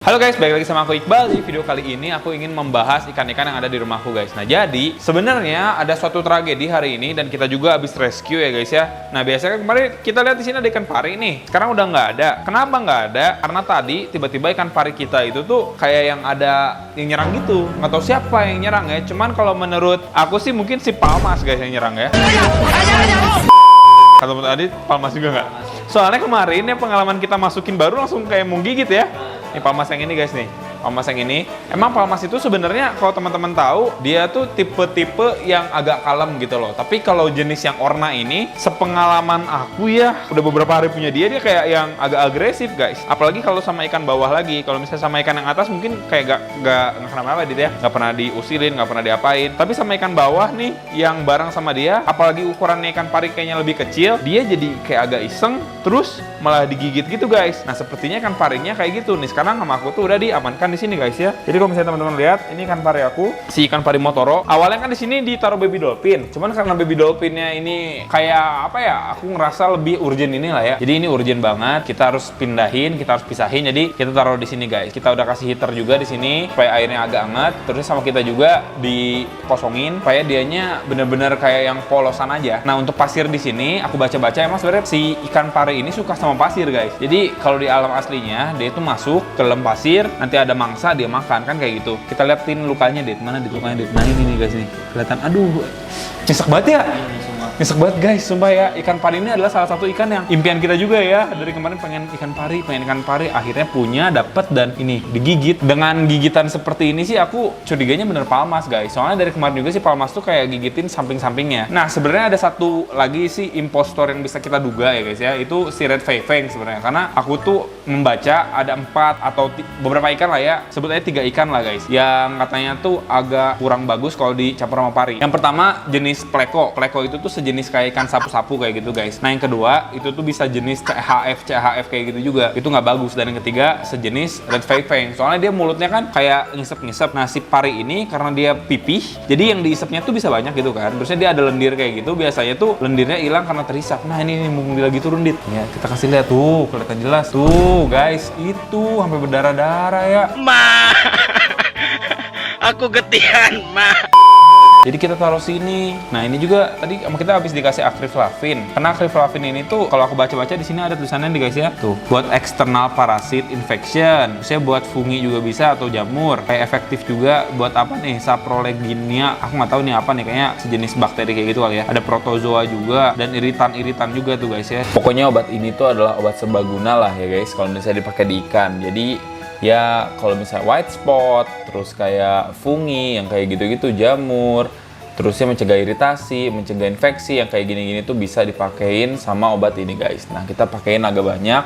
Halo guys, balik lagi sama aku Iqbal. Di video kali ini aku ingin membahas ikan-ikan yang ada di rumahku guys. Nah jadi sebenarnya ada suatu tragedi hari ini dan kita juga habis rescue ya guys ya. Nah biasanya kemarin kita lihat di sini ada ikan pari nih. Sekarang udah nggak ada. Kenapa nggak ada? Karena tadi tiba-tiba ikan pari kita itu tuh kayak yang ada yang nyerang gitu. Nggak tahu siapa yang nyerang ya. Cuman kalau menurut aku sih mungkin si Palmas guys yang nyerang ya. Atau tadi Palmas juga nggak? Soalnya kemarin ya pengalaman kita masukin baru langsung kayak mau gigit ya. Ini Palmas yang ini guys nih. Palmas yang ini. Emang Palmas itu sebenarnya kalau teman-teman tahu, dia tuh tipe-tipe yang agak kalem gitu loh. Tapi kalau jenis yang orna ini, sepengalaman aku ya, udah beberapa hari punya dia kayak yang agak agresif guys. Apalagi kalau sama ikan bawah lagi. Kalau misalnya sama ikan yang atas mungkin kayak gak kenapa-napa dia ya. Gak pernah diusilin, gak pernah diapain. Tapi sama ikan bawah nih, yang bareng sama dia, apalagi ukurannya ikan pari kayaknya lebih kecil, dia jadi kayak agak iseng, terus malah digigit gitu guys. Nah sepertinya ikan parinya kayak gitu nih. Sekarang sama aku tuh udah diamankan di sini guys ya. Jadi kalau misalnya teman-teman lihat, ini ikan pari aku, si ikan pari Motoro. Awalnya kan di sini ditaruh baby dolphin. Cuman karena baby dolphinnya ini kayak apa ya? Aku ngerasa lebih urgent ini lah ya. Jadi ini urgent banget. Kita harus pindahin, kita harus pisahin. Jadi kita taruh di sini guys. Kita udah kasih heater juga di sini supaya airnya agak hangat. Terus sama kita juga dikosongin supaya dianya bener-bener kayak yang polosan aja. Nah untuk pasir di sini, aku baca-baca emang sebenarnya si ikan pari ini suka sama pasir guys. Jadi kalau di alam aslinya dia itu masuk ke dalam pasir, nanti ada mangsa dia makan kan kayak gitu. Kita liatin lukanya deh, mana di lukanya deh. Nah ini nih guys nih, kelihatan. Aduh, nyesek banget ya. Nyesek banget guys, sumpah ya. Ikan pari ini adalah salah satu ikan yang impian kita juga ya. Dari kemarin pengen ikan pari, akhirnya punya, dapet, dan ini digigit. Dengan gigitan seperti ini sih aku curiganya bener Palmas guys. Soalnya dari kemarin juga sih Palmas tuh kayak gigitin samping-sampingnya. Nah sebenarnya ada satu lagi sih impostor yang bisa kita duga ya guys ya. Itu si Red Fei-Feng sebenarnya. Karena aku tuh membaca ada 4 atau beberapa ikan lah ya. Sebut aja 3 ikan lah guys. Yang katanya tuh agak kurang bagus kalau dicampur sama pari. Yang pertama jenis pleko. Pleko itu tuh jenis kayak ikan sapu-sapu kayak gitu guys. Nah yang kedua itu tuh bisa jenis CHF kayak gitu juga. Itu nggak bagus. Dan yang ketiga sejenis Red Fei-Feng. Soalnya dia mulutnya kan kayak ngisep-ngisep. Nah si pari ini karena dia pipih, jadi yang diisepnya tuh bisa banyak gitu kan. Terusnya dia ada lendir kayak gitu. Biasanya tuh lendirnya hilang karena terisap. Nah ini mumpung dia lagi turun dit. Ya kita kasih lihat tuh, kelihatan jelas tuh guys. Itu sampai berdarah-darah ya. Ma, aku getihan, ma. Jadi kita taruh sini. Nah ini juga tadi sama kita habis dikasih akriflavin. Karena akriflavin ini tuh kalau aku baca-baca di sini ada tulisannya nih guys ya. Tuh buat external parasit infection. Saya buat fungi juga bisa atau jamur. Kayak efektif juga buat apa nih? Saprolegnia. Aku nggak tahu nih apa nih. Kayaknya sejenis bakteri kayak gitu kali ya. Ada protozoa juga dan iritan-iritan juga tuh guys ya. Pokoknya obat ini tuh adalah obat serbaguna lah ya guys. Kalau misalnya dipakai di ikan. Jadi ya kalau misalnya white spot, terus kayak fungi yang kayak gitu-gitu, jamur, terusnya mencegah iritasi, mencegah infeksi yang kayak gini-gini tuh bisa dipakein sama obat ini guys. Nah kita pakein agak banyak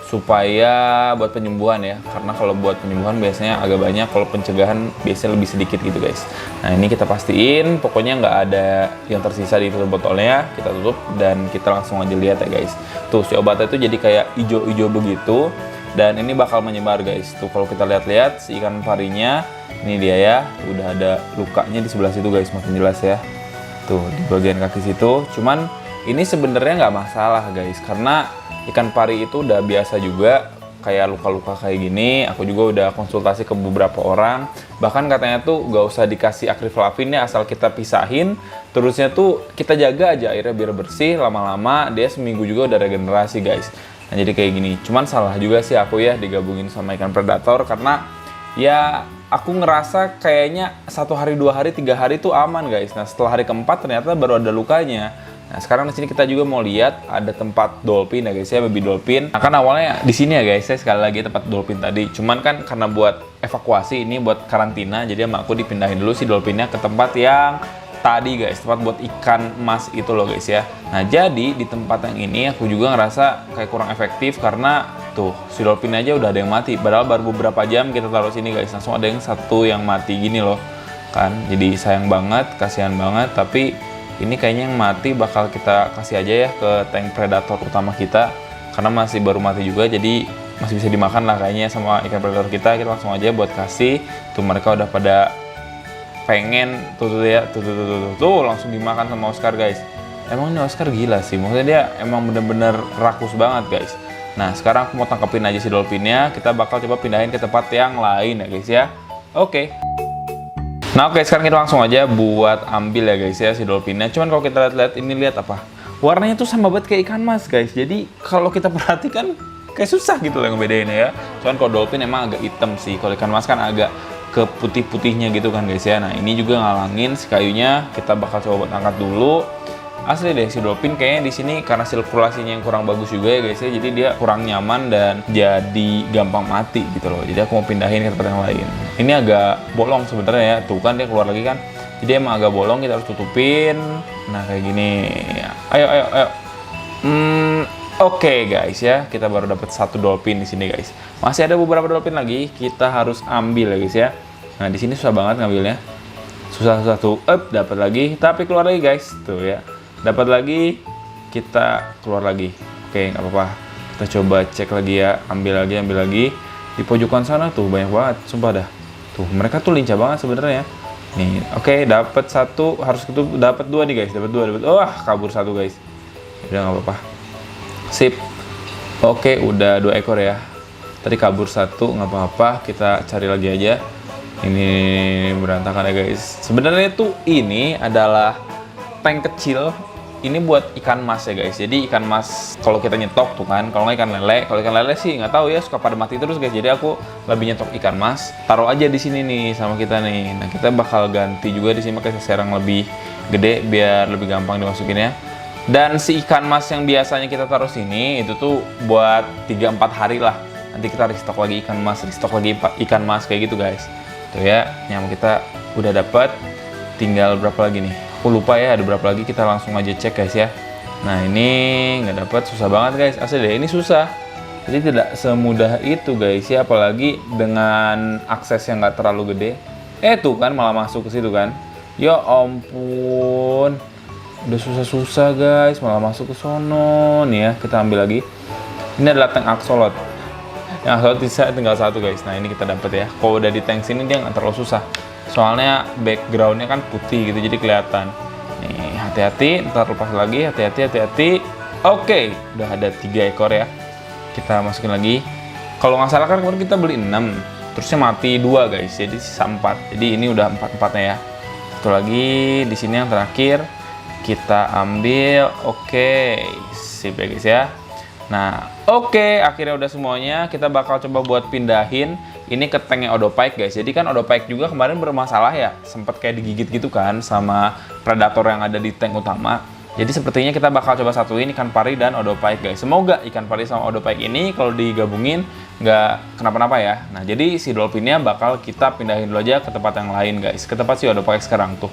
supaya buat penyembuhan ya, karena kalau buat penyembuhan biasanya agak banyak, kalau pencegahan biasanya lebih sedikit gitu guys. Nah ini kita pastiin pokoknya nggak ada yang tersisa di botolnya, kita tutup dan kita langsung aja lihat ya guys. Tuh si obatnya tuh jadi kayak hijau-hijau begitu. Dan ini bakal menyebar guys. Tuh kalau kita lihat-lihat si ikan parinya, ini dia ya, udah ada lukanya di sebelah situ guys, makin jelas ya. Tuh di bagian kaki situ. Cuman ini sebenarnya nggak masalah guys, karena ikan pari itu udah biasa juga kayak luka-luka kayak gini. Aku juga udah konsultasi ke beberapa orang, bahkan katanya tuh nggak usah dikasih akriflavin ya, asal kita pisahin. Terusnya tuh kita jaga aja airnya biar bersih, lama-lama dia seminggu juga udah regenerasi guys. Nah jadi kayak gini, cuman salah juga sih aku ya digabungin sama ikan predator, karena ya aku ngerasa kayaknya 1 hari, 2 hari, 3 hari tuh aman guys. Nah setelah hari keempat ternyata baru ada lukanya. Nah sekarang di sini kita juga mau lihat ada tempat dolphin ya guys ya, baby dolphin. Nah kan awalnya di sini ya guys ya, sekali lagi tempat dolphin tadi. Cuman kan karena buat evakuasi ini buat karantina, jadi sama aku dipindahin dulu si dolphinnya ke tempat yang tadi guys, tempat buat ikan emas itu loh guys ya. Nah jadi di tempat yang ini aku juga ngerasa kayak kurang efektif karena tuh si dolphin aja udah ada yang mati. Padahal baru beberapa jam kita taruh sini guys, langsung ada yang satu yang mati gini loh kan. Jadi sayang banget, kasihan banget. Tapi ini kayaknya yang mati bakal kita kasih aja ya ke tank predator utama kita, karena masih baru mati juga, jadi masih bisa dimakan lah kayaknya sama ikan predator kita. Kita langsung aja buat kasih. Tuh mereka udah pada pengen tuh ya, tuh langsung dimakan sama Oscar guys. Emang ini Oscar gila sih, maksudnya dia emang bener-bener rakus banget guys. Nah, sekarang aku mau tangkepin aja si dolphinnya. Kita bakal coba pindahin ke tempat yang lain ya guys ya. Oke. Nah, oke, sekarang kita langsung aja buat ambil ya guys ya si dolphinnya. Cuman kalau kita lihat ini, lihat apa? Warnanya tuh sama banget kayak ikan mas guys. Jadi kalau kita perhatikan kayak susah gitu lah ngebedainnya ya. Cuman kalau dolphin emang agak hitam sih. Kalau ikan mas kan agak ke putih-putihnya gitu kan guys ya. Nah, ini juga ngalangin si kayunya. Kita bakal coba buat angkat dulu. Asli deh si dolphin kayaknya di sini karena sirkulasinya yang kurang bagus juga ya guys ya. Jadi dia kurang nyaman dan jadi gampang mati gitu loh. Jadi aku mau pindahin ke tempat yang lain. Ini agak bolong sebenarnya ya. Tuh kan dia keluar lagi kan. Jadi emang agak bolong, kita harus tutupin. Nah, kayak gini. Ayo. Oke guys ya, kita baru dapat satu dolphin di sini guys. Masih ada beberapa dolphin lagi, kita harus ambil ya guys ya. Nah, di sini susah banget ngambilnya. Susah tuh. Dapat lagi, tapi keluar lagi guys. Tuh ya. Dapat lagi, kita keluar lagi. Oke, nggak apa-apa. Kita coba cek lagi ya, ambil lagi. Di pojokan sana tuh banyak banget, sumpah dah. Tuh, mereka tuh lincah banget sebenarnya. Nih, oke, dapat satu, harus itu dapat dua nih guys, dapat dua. Wah, kabur satu guys. Udah nggak apa-apa. Sip. Oke, udah 2 ekor ya. Tadi kabur satu, nggak apa-apa. Kita cari lagi aja. Ini berantakan ya guys. Sebenarnya tuh ini adalah tank kecil. Ini buat ikan mas ya guys. Jadi ikan mas kalau kita nyetok tuh kan, kalau nggak ikan lele. Kalau ikan lele sih nggak tahu ya, suka pada mati terus guys. Jadi aku lebih nyetok ikan mas. Taruh aja di sini nih sama kita nih. Nah, kita bakal ganti juga di sini pakai sarang lebih gede biar lebih gampang dimasukinnya. Dan si ikan mas yang biasanya kita taruh sini itu tuh buat 3-4 hari lah. Nanti kita restock lagi ikan mas, ikan mas kayak gitu guys. Tuh ya, nyamuk kita udah dapat. Tinggal berapa lagi nih? Aku lupa ya ada berapa lagi, kita langsung aja cek guys ya. Nah, ini nggak dapat, susah banget guys. Asli deh, ini susah. Jadi tidak semudah itu guys ya, apalagi dengan akses yang nggak terlalu gede. Tuh kan malah masuk ke situ kan. Ya ampun. Udah susah-susah guys, malah masuk ke sono. Nih ya, kita ambil lagi. Ini adalah tank axolot. Yang axolot bisa tinggal satu guys. Nah, ini kita dapat ya. Kalau udah di tank sini dia nggak terlalu susah. Soalnya backgroundnya kan putih gitu, jadi kelihatan. Nih, hati-hati, ntar lepas lagi, hati-hati. Oke, udah ada 3 ekor ya. Kita masukin lagi. Kalau nggak salah kan kemarin kita beli 6, terusnya mati 2 guys, jadi sisa 4. Jadi ini udah 4-4-nya ya. Satu lagi di sini yang terakhir kita ambil. Oke, sip ya guys ya. Nah, oke, akhirnya udah semuanya. Kita bakal coba buat pindahin ini ke tanknya Odopike guys. Jadi kan Odopike juga kemarin bermasalah ya, sempat kayak digigit gitu kan sama predator yang ada di tank utama. Jadi sepertinya kita bakal coba satuin ikan pari dan Odopike guys. Semoga ikan pari sama Odopike ini kalau digabungin nggak kenapa-napa ya. Nah, jadi si dolphinnya bakal kita pindahin dulu aja ke tempat yang lain guys. Ke tempat si Odopike sekarang tuh.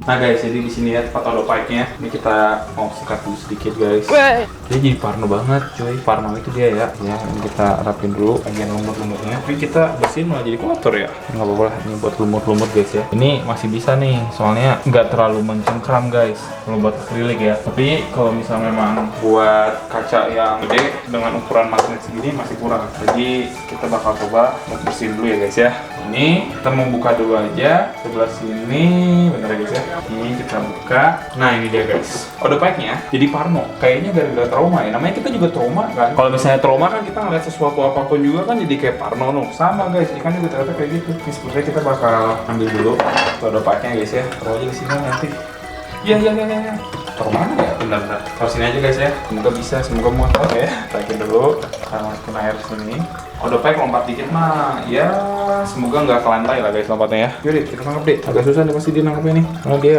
Nah guys, jadi di sini ya tempat Odopike-nya. Ini kita mau sikat dulu sedikit guys. Dia jadi parno banget cuy. Parno itu dia ya. Ya, ini kita rapin dulu bagian lumut-lumutnya. Tapi kita bersihin malah jadi kotor ya. Nggak apa-apa lah, ini buat lumut-lumut guys ya. Ini masih bisa nih, soalnya nggak terlalu mencengkram guys kalau buat akrilik ya. Tapi kalau misalnya memang buat kaca yang gede dengan ukuran magnet segini masih kurang. Jadi kita bakal coba bersihin dulu ya guys ya. Ini kita mau buka dulu aja sebelah sini, bener ya guys ya. Ini kita buka. Nah, ini dia guys. Odopike-nya jadi parno. Kayaknya gara-gara trauma ya. Namanya kita juga trauma kan. Kalau misalnya trauma kan kita ngeliat sesuatu apapun juga kan jadi kayak parno no. Sama guys, ikan juga ternyata kayak gitu. Ini sebenarnya kita bakal ambil dulu Odopike-nya guys ya. Taruh aja di sini nanti. Iya. Taruh mana ya? Bentar. Taruh sini aja guys ya. Semoga bisa, semoga muat ya. Taruhin dulu. Kita masukin air sini. Odopike lompat dikit mah, ya semoga nggak ke lantai lah guys lompatnya ya. Yaudah kita tangkap deh. Agak susah nih pasti dia nangkapnya nih. Karena dia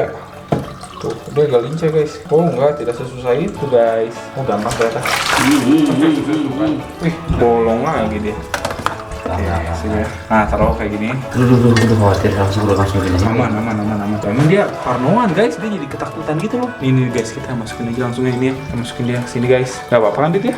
tuh dia agak lincah guys. Oh enggak, tidak sesusah itu guys. Oh gampang ternyata. Wih, bolong lagi dia. Ya, sini ya. Nah, taruh kayak gini. Aduh, khawatir langsung gini. Aman. Emang dia parnoan guys, dia jadi ketakutan gitu loh. Ini guys, kita masukin aja langsung ini ya. Kita masukin dia ke sini guys. Gak apa-apa kan Dit ya?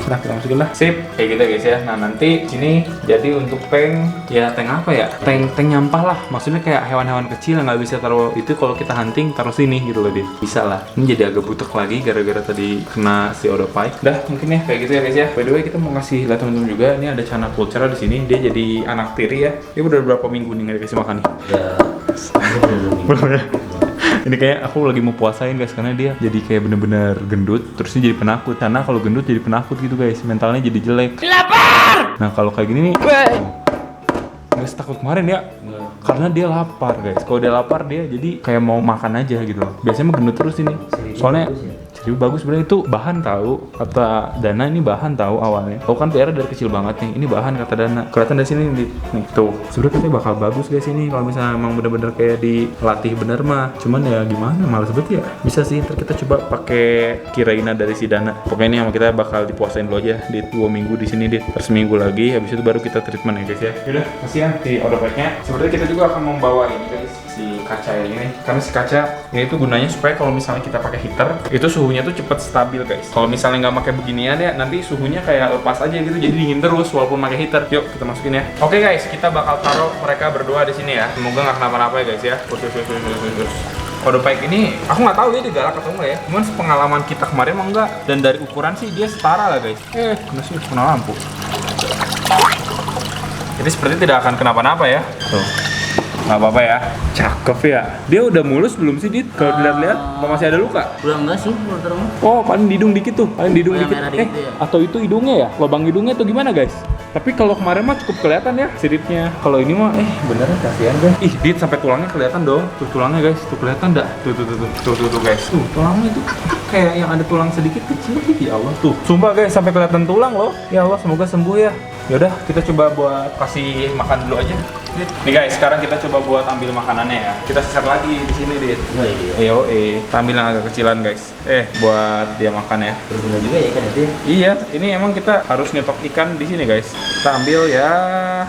Nah, kita masukin lah. Sip, kayak gitu guys ya. Nah, nanti sini jadi untuk tank apa ya? Tank nyampah lah. Maksudnya kayak hewan-hewan kecil yang nggak bisa taruh itu kalau kita hunting taruh sini gitu loh Dit. Bisa lah. Ini jadi agak butek lagi gara-gara tadi kena si Odopike. Dah, mungkin ya kayak gitu ya guys ya. By the way, kita mau ngasih lihat teman-teman juga. Ini ada Channa Pulchra di sini. Dia jadi anak tiri ya. Dia udah berapa minggu nih nggak dikasih makan nih? Ya, belum ya. Ini kayak aku lagi mau puasain guys, karena dia jadi kayak bener-bener gendut, terusnya jadi penakut. Karena kalau gendut jadi penakut gitu guys, mentalnya jadi jelek. Lapar! Nah kalau kayak gini nih, guys takut kemarin ya, karena dia lapar guys. Kalau dia lapar dia jadi kayak mau makan aja gitu loh. Biasanya mah gendut terus ini. Soalnya jadi bagus sebenarnya, itu bahan tahu, kata Dana ini bahan tahu awalnya. Kau kan PR dari kecil banget nih, ini bahan kata Dana. Kelihatan dari sini nih tuh. Sebenarnya katanya bakal bagus guys ini kalau misalnya emang bener-bener kayak dilatih bener mah. Cuman ya gimana, males banget ya. Bisa sih ntar kita coba pakai Kiraina dari si Dana. Pokoknya ini sama kita bakal dipuasain dulu aja di 2 minggu di sini deh. Terus minggu lagi, habis itu baru kita treatment ya guys ya. Yaudah, kasihan di order pack-nya. Sebenarnya kita juga akan membawa ini guys, si kaca ini. Karena si kaca ini tuh gunanya supaya kalau misalnya kita pakai heater, itu suhunya tuh cepet stabil guys. Kalau misalnya nggak pakai beginian ya, nanti suhunya kayak lepas aja gitu, jadi dingin terus walaupun pakai heater. Yuk kita masukin ya. Oke guys, kita bakal taruh mereka berdua di sini ya. Semoga nggak kenapa-napa ya guys ya. Kode pack ini aku nggak tahu ya digalak atau enggak ya. Cuman pengalaman kita kemarin emang enggak. Dan dari ukuran sih dia setara lah guys. Kena sih kena lampu. Jadi seperti tidak akan kenapa-napa ya. Tuh. Nggak apa-apa ya. Cakep ya. Dia udah mulus belum sih, Dit? Kalau dilihat-lihat, apa masih ada luka? Udah enggak sih, udah terang. Oh, paling di hidung dikit tuh. Paling di hidung Oh, yang dikit. merah dikit ya? Atau itu hidungnya ya? Lubang hidungnya tuh gimana, guys? Tapi kalau kemarin mah cukup kelihatan ya siripnya. Kalau ini mah beneran kasihan guys. Ih, Dit sampai tulangnya kelihatan dong. Tuh tulangnya guys, tuh kelihatan dah. Tuh guys. Tuh tulangnya itu kayak yang ada tulang sedikit kecil. Ya Allah tuh. Sumpah guys sampai kelihatan tulang loh. Ya Allah semoga sembuh ya. Yaudah kita coba buat kasih makan dulu aja. Nih guys, sekarang kita coba buat ambil makanannya ya. Kita seset lagi di sini, Dit. Iya. Kita ambil yang agak kecilan guys. Buat dia makan ya. Berguna juga ya kan itu. Iya, ini emang kita harus nyetok ikan di sini guys. Kita ambil ya,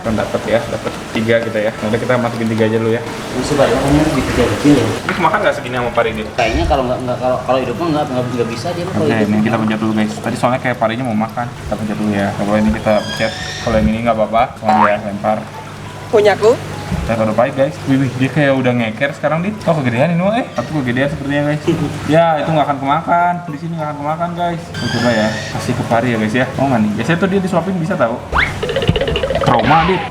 kan dapat 3 kita ya. Nanti kita masukin 3 aja dulu ya. Ini sebaliknya lebih kecil ya. Ini makan nggak segini sama pari ini? Kayaknya kalau hidupnya nggak bisa dia mah kalau Oke, hidupnya. ini kita pencet dulu guys. Tadi soalnya kayak parinya mau makan. Kita pencet dulu ya. Kalau ini kita pencet. Kalau yang ini nggak apa-apa. Soalnya dia lempar. Punyaku. Kita udah baik guys. Wih, dia kayak udah ngeker sekarang Dit. Oh kegedean ini mah tapi kegedean sepertinya guys. Ya itu nggak akan kemakan. Di sini nggak akan kemakan guys. Coba ya, kasih ke pari ya guys ya. Oh nggak nih? Biasanya tuh dia disuapin bisa tahu.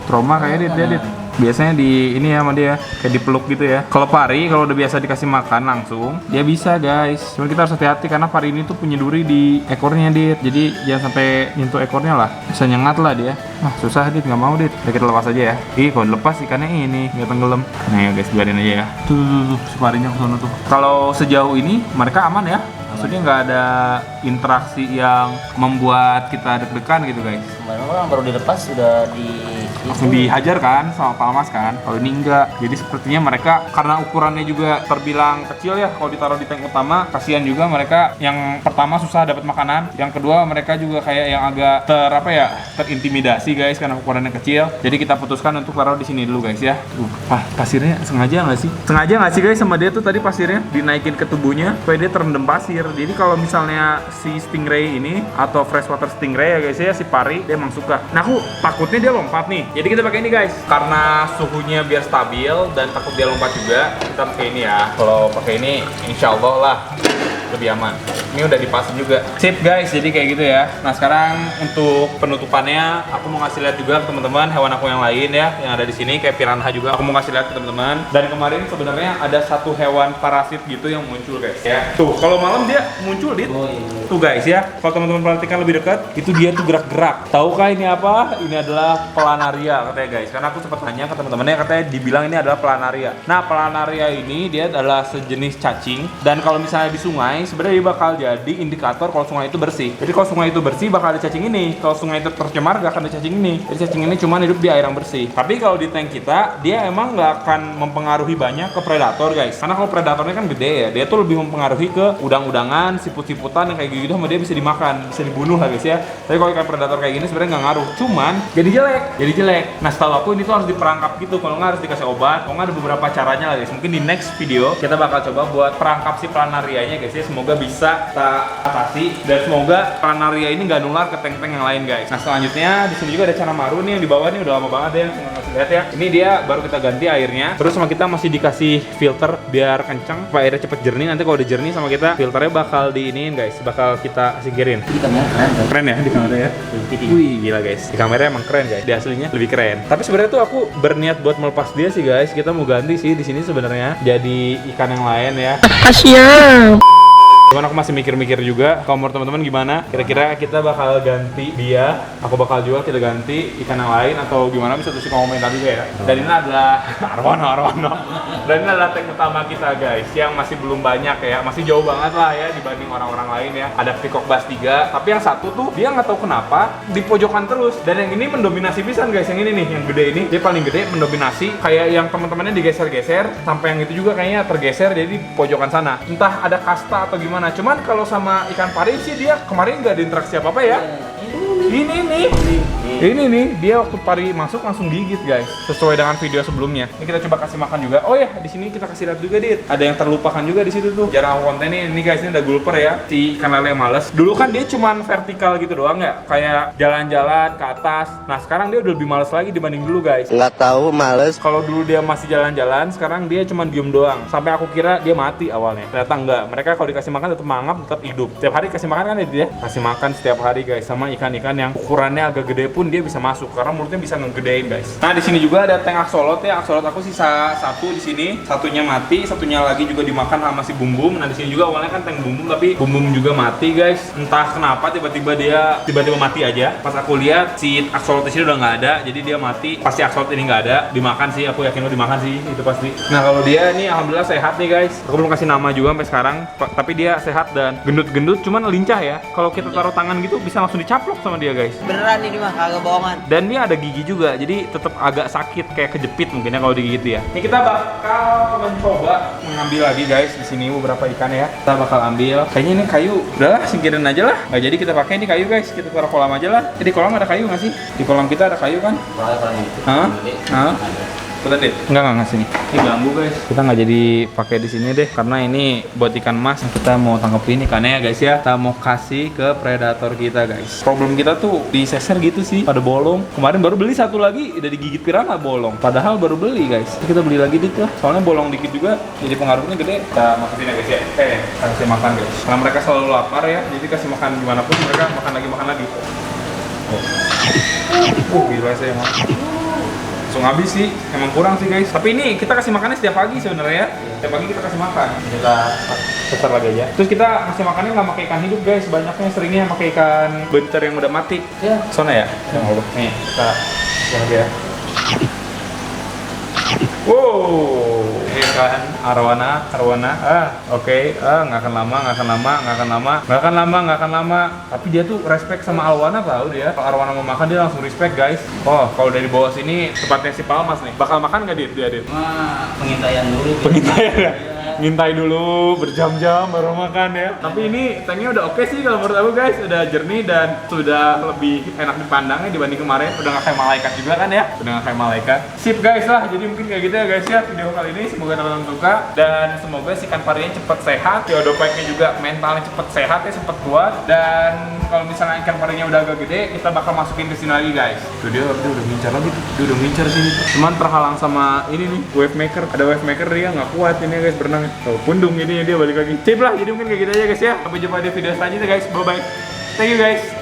Trauma kayak Dit. Biasanya di ini ya sama dia kayak dipeluk gitu ya. Kalau pari kalau udah biasa dikasih makan langsung dia bisa guys. Cuma kita harus hati-hati karena pari ini tuh punya duri di ekornya Dit. Jadi jangan sampai nyentuh ekornya lah. Bisa nyengat lah dia. Susah Dit, nggak mau Dit. Kita lepas aja ya. Kalau lepas ikannya ini nggak tenggelam. Nah ya guys biarin aja ya. Tuh si parinya ke sana tuh. Kalau sejauh ini mereka aman ya. Maksudnya nggak ada interaksi yang membuat kita deg-degan gitu guys. Kemarin orang baru dilepas sudah Langsung dihajar kan sama Palmas kan. Kalau ini enggak. Jadi sepertinya mereka karena ukurannya juga terbilang kecil ya kalau ditaruh di tank utama, kasihan juga mereka yang pertama susah dapat makanan, yang kedua mereka juga kayak yang agak terintimidasi guys karena ukurannya kecil. Jadi kita putuskan untuk taruh di sini dulu guys ya. Pasirnya sengaja nggak sih? Sengaja nggak sih guys sama dia tuh tadi pasirnya dinaikin ke tubuhnya supaya dia terendam pasir. Jadi kalau misalnya si stingray ini atau freshwater stingray ya guys ya, si pari dia emang suka. Nah aku takutnya dia lompat nih. Jadi kita pakai ini guys, karena suhunya biar stabil dan takut dia lompat juga, kita pakai ini ya. Kalau pakai ini, insya Allah lah lebih aman. Ini udah dipasang juga. Sip guys, jadi kayak gitu ya. Nah sekarang untuk penutupannya, aku mau ngasih lihat juga ke teman-teman hewan aku yang lain ya, yang ada di sini kayak piranha juga. Aku mau ngasih lihat ke teman-teman. Dan kemarin sebenarnya ada satu hewan parasit gitu yang muncul guys. Ya. Tuh, kalau malam dia muncul Dit. Tuh guys ya. Kalau teman-teman perhatikan lebih dekat, itu dia tuh gerak-gerak. Tahukah ini apa? Ini adalah planaria katanya guys. Karena aku sempat tanya ke teman-temannya, katanya dibilang ini adalah planaria. Nah planaria ini dia adalah sejenis cacing. Dan kalau misalnya di sungai, sebenarnya dia bakal jadi indikator kalau sungai itu bersih. Jadi kalau sungai itu bersih bakal ada cacing ini. Kalau sungai itu tercemar gak akan ada cacing ini. Jadi cacing ini cuma hidup di air yang bersih. Tapi kalau di tank kita dia emang nggak akan mempengaruhi banyak ke predator guys. Karena kalau predatornya kan gede ya, dia tuh lebih mempengaruhi ke udang-udangan, siput-siputan yang kayak gitu sama dia bisa dimakan, bisa dibunuh lah guys ya. Tapi kalau ikan predator kayak gini sebenarnya nggak ngaruh. Cuman jadi jelek. Nah setahu aku ini tuh harus diperangkap gitu. Kalau nggak harus dikasih obat. Kalau nggak ada beberapa caranya lah guys. Mungkin di next video kita bakal coba buat perangkap si planarianya guys ya. Semoga bisa kita atasi dan semoga planaria ini nggak nular ke tank-tank yang lain guys. Nah selanjutnya di sini juga ada Chanamaru nih yang di bawah nih udah lama banget ya nggak ngasih Lihat ya, ini dia baru kita ganti airnya. Terus sama kita masih dikasih filter biar kenceng, supaya airnya cepet jernih. Nanti kalau udah jernih sama kita, filternya bakal diiniin guys, bakal kita singkirin. Di kamera keren kan? Keren ya di kamera ya. Wih gila guys, di kamera emang keren guys. Di aslinya lebih keren. Tapi sebenarnya tuh aku berniat buat melepas dia sih guys. Kita mau ganti sih di sini sebenarnya jadi ikan yang lain ya. Kasian. Cuman aku masih mikir-mikir juga, kalau menurut teman-teman gimana? Kira-kira kita bakal ganti dia, aku bakal jual, kita ganti ikan yang lain atau gimana? Bisa tulis di komentar juga ya. Dan ini adalah Arwono. Dan ini adalah tank utama kita guys, yang masih belum banyak ya, masih jauh banget lah ya dibanding orang-orang lain ya. Ada Peacock Bass 3, tapi yang satu tuh dia nggak tahu kenapa di pojokan terus. Dan yang ini mendominasi pisan guys, yang ini nih, yang gede ini, dia paling gede mendominasi. Kayak yang teman-temannya digeser-geser, sampai yang itu juga kayaknya tergeser jadi di pojokan sana. Entah ada kasta atau gimana. Cuman kalau sama ikan pari sih dia kemarin nggak ada interaksi apa-apa ya. Ini nih dia waktu pari masuk langsung gigit guys, sesuai dengan video sebelumnya. Ini kita coba kasih makan juga. Oh ya, di sini kita kasih lihat juga Dit. Ada yang terlupakan juga di situ tuh. Jarang aku konten ini guys, ini ada gulper ya. Si ikan lele yang males. Dulu kan dia cuman vertikal gitu doang ya, kayak jalan-jalan ke atas. Nah sekarang dia udah lebih males lagi dibanding dulu guys. Nggak tahu, males. Kalau dulu dia masih jalan-jalan, sekarang dia cuma diem doang. Sampai aku kira dia mati awalnya. Ternyata enggak. Mereka kalau dikasih makan tetap mangap, tetap hidup. Setiap hari kasih makan kan ya dia. Kasih makan setiap hari guys, sama ikan-ikan yang ukurannya agak gede pun dia bisa masuk karena mulutnya bisa ngegedein guys. Nah di sini juga ada tank axolot ya. Axolot aku sisa satu di sini, satunya mati, satunya lagi juga dimakan sama si Bumbum. Nah di sini juga awalnya kan tank Bumbum, tapi Bumbum juga mati guys. Entah kenapa tiba-tiba dia mati aja. Pas aku lihat si axolot di sini udah nggak ada, jadi dia mati. Pasti axolot ini nggak ada, dimakan sih. Aku yakin lo dimakan sih, itu pasti. Nah kalau dia ini alhamdulillah sehat nih guys. Aku belum kasih nama juga sampai sekarang, tapi dia sehat dan gendut-gendut, cuman lincah ya. Kalau kita taruh tangan gitu bisa langsung dicaplok sama dia guys. Beneran ini mah kagak bohongan. Dan dia ada gigi juga, jadi tetap agak sakit kayak kejepit mungkin ya kalau digigit ya. Ini kita bakal mencoba mengambil lagi guys di sini beberapa ikan ya. Kita bakal ambil. Kayaknya ini kayu. Udahlah, singkirin aja lah. Nggak jadi kita pakai ini kayu guys. Kita taruh kolam aja lah. Di kolam ada kayu nggak sih? Di kolam kita ada kayu kan? Hah? Hah? Betul deh. Enggak sini. Ini ganggu guys. Kita nggak jadi pakai di sini deh, karena ini buat ikan mas. Kita mau tangkepin ikannya ya guys ya. Kita mau kasih ke predator kita guys. Problem kita tuh diseser gitu sih, pada bolong. Kemarin baru beli satu lagi, udah digigit piranha bolong. Padahal baru beli guys. Kita beli lagi dikit lah. Soalnya bolong dikit juga, jadi pengaruhnya gede. Kita masukin ya guys ya. Kita kasih makan guys. Karena mereka selalu lapar ya, jadi kasih makan gimana pun mereka makan lagi. Gila sih emang. Langsung habis sih, emang kurang sih guys. Tapi ini kita kasih makannya setiap pagi sebenarnya ya. Setiap pagi kita kasih makan. Kita besar lagi aja. Terus kita kasih makannya nggak pakai ikan hidup guys. Banyaknya seringnya pakai ikan bentar yang udah mati. Ya. Sana ya. Yang Allah. Nih kita lagi ya. Wow, ini kan arwana. Oke. Nggak akan lama. Tapi dia tuh respect sama arwana tahu dia. Kalau arwana mau makan dia langsung respect guys. Oh, kalau dari bawah sini tempatnya si Palmas nih. Bakal makan nggak dia Dit? Cuma pengintaian dulu. Pengintaian ya? Ngintai dulu berjam-jam baru makan ya. Tapi ini tanknya udah oke sih kalau menurut aku guys. Udah jernih dan sudah lebih enak dipandangnya dibanding kemarin. Udah nggak kayak malaikat juga kan ya. Udah nggak kayak malaikat. Sip guys lah, jadi mungkin kayak gitu ya guys ya video kali ini. Semoga teman-teman suka dan semoga si ikan parinya cepet sehat. Theodopeknya juga mentalnya cepet sehat ya, cepet kuat. Dan kalau misalnya ikan parinya udah agak gede, kita bakal masukin ke sini lagi guys. Tuh dia udah ngincar lagi tuh. Dia udah ngincar sini. Cuman terhalang sama ini nih, wave maker. Ada wave maker dia nggak kuat ini guys berenang. Tuh, pundung ini dia balik lagi. Sip lah, jadi mungkin kayak gitu aja guys ya. Sampai jumpa di video selanjutnya guys. Bye bye. Thank you guys.